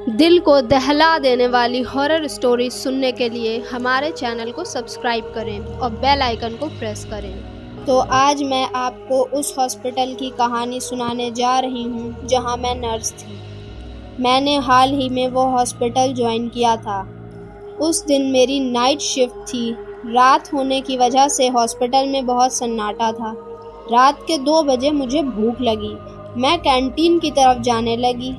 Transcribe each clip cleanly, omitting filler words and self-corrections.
دل کو دہلا دینے والی ہارر سٹوری سننے کے لیے ہمارے چینل کو سبسکرائب کریں اور بیل آئیکن کو پریس کریں۔ تو آج میں آپ کو اس ہاسپٹل کی کہانی سنانے جا رہی ہوں جہاں میں نرس تھی۔ میں نے حال ہی میں وہ ہاسپٹل جوائن کیا تھا۔ اس دن میری نائٹ شفٹ تھی۔ رات ہونے کی وجہ سے ہاسپٹل میں بہت سناٹا تھا۔ رات کے 2 بجے مجھے بھوک لگی۔ میں کینٹین کی طرف جانے لگی۔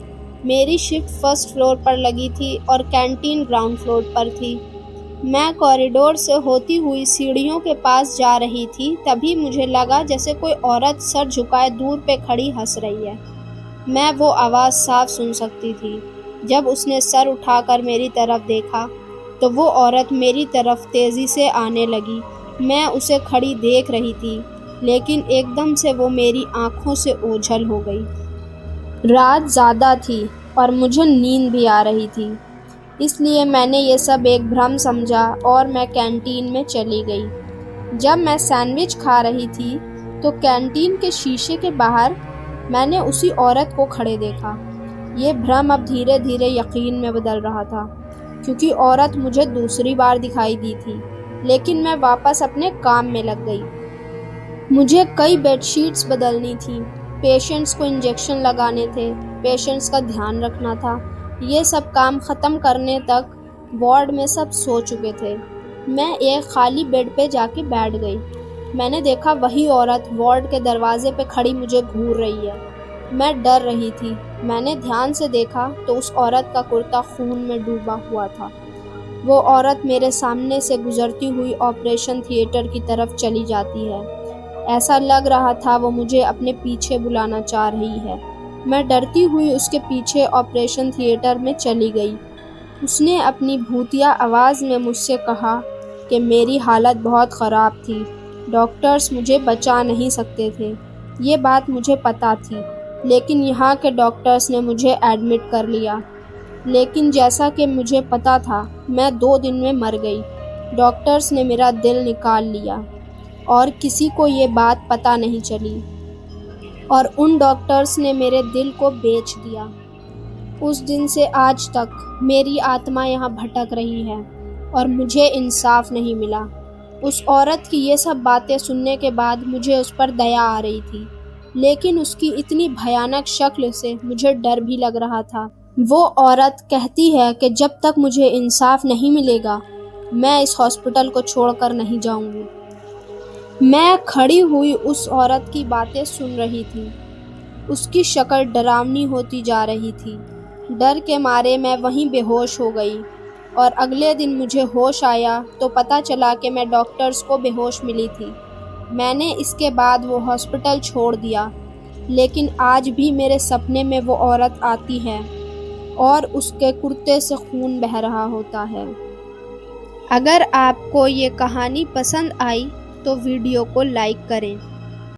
میری شفٹ فرسٹ فلور پر لگی تھی اور کینٹین گراؤنڈ فلور پر تھی۔ میں کوریڈور سے ہوتی ہوئی سیڑھیوں کے پاس جا رہی تھی، تبھی مجھے لگا جیسے کوئی عورت سر جھکائے دور پہ کھڑی ہنس رہی ہے۔ میں وہ آواز صاف سن سکتی تھی۔ جب اس نے سر اٹھا کر میری طرف دیکھا تو وہ عورت میری طرف تیزی سے آنے لگی۔ میں اسے کھڑی دیکھ رہی تھی، لیکن ایک دم سے وہ میری آنکھوں سے اوجھل ہو گئی۔ رات زیادہ تھی اور مجھے نیند بھی آ رہی تھی، اس لیے میں نے یہ سب ایک بھرم سمجھا اور میں کینٹین میں چلی گئی۔ جب میں سینڈوچ کھا رہی تھی تو کینٹین کے شیشے کے باہر میں نے اسی عورت کو کھڑے دیکھا۔ یہ بھرم اب دھیرے دھیرے یقین میں بدل رہا تھا، کیونکہ عورت مجھے دوسری بار دکھائی دی تھی، لیکن میں واپس اپنے کام میں لگ گئی۔ مجھے کئی بیڈ شیٹس بدلنی تھیں، پیشنٹس کو انجیکشن لگانے تھے، پیشنٹس کا دھیان رکھنا تھا۔ یہ سب کام ختم کرنے تک وارڈ میں سب سو چکے تھے۔ میں ایک خالی بیڈ پہ جا کے بیٹھ گئی۔ میں نے دیکھا وہی عورت وارڈ کے دروازے پہ کھڑی مجھے گھور رہی ہے۔ میں ڈر رہی تھی۔ میں نے دھیان سے دیکھا تو اس عورت کا کرتا خون میں ڈوبا ہوا تھا۔ وہ عورت میرے سامنے سے گزرتی ہوئی آپریشن تھیٹر کی طرف چلی جاتی ہے۔ ایسا لگ رہا تھا وہ مجھے اپنے پیچھے بلانا چاہ رہی ہے۔ میں ڈرتی ہوئی اس کے پیچھے آپریشن تھیٹر میں چلی گئی۔ اس نے اپنی بھوتیا آواز میں مجھ سے کہا کہ میری حالت بہت خراب تھی، ڈاکٹرز مجھے بچا نہیں سکتے تھے۔ یہ بات مجھے پتہ تھی، لیکن یہاں کے ڈاکٹرز نے مجھے ایڈمٹ کر لیا۔ لیکن جیسا کہ مجھے پتہ تھا، میں 2 دن میں مر گئی۔ ڈاکٹرز نے میرا دل نکال لیا اور کسی کو یہ بات پتہ نہیں چلی، اور ان ڈاکٹرز نے میرے دل کو بیچ دیا۔ اس دن سے آج تک میری آتما یہاں بھٹک رہی ہے اور مجھے انصاف نہیں ملا۔ اس عورت کی یہ سب باتیں سننے کے بعد مجھے اس پر دیا آ رہی تھی، لیکن اس کی اتنی بھیانک شکل سے مجھے ڈر بھی لگ رہا تھا۔ وہ عورت کہتی ہے کہ جب تک مجھے انصاف نہیں ملے گا، میں اس ہاسپٹل کو چھوڑ کر نہیں جاؤں گی۔ میں کھڑی ہوئی اس عورت کی باتیں سن رہی تھی۔ اس کی شکل ڈراؤنی ہوتی جا رہی تھی۔ ڈر کے مارے میں وہیں بے ہوش ہو گئی، اور اگلے دن مجھے ہوش آیا تو پتہ چلا کہ میں ڈاکٹرز کو بے ہوش ملی تھی۔ میں نے اس کے بعد وہ ہاسپٹل چھوڑ دیا، لیکن آج بھی میرے سپنے میں وہ عورت آتی ہے اور اس کے کرتے سے خون بہہ رہا ہوتا ہے۔ اگر آپ کو یہ کہانی پسند آئی تو ویڈیو کو لائک کریں۔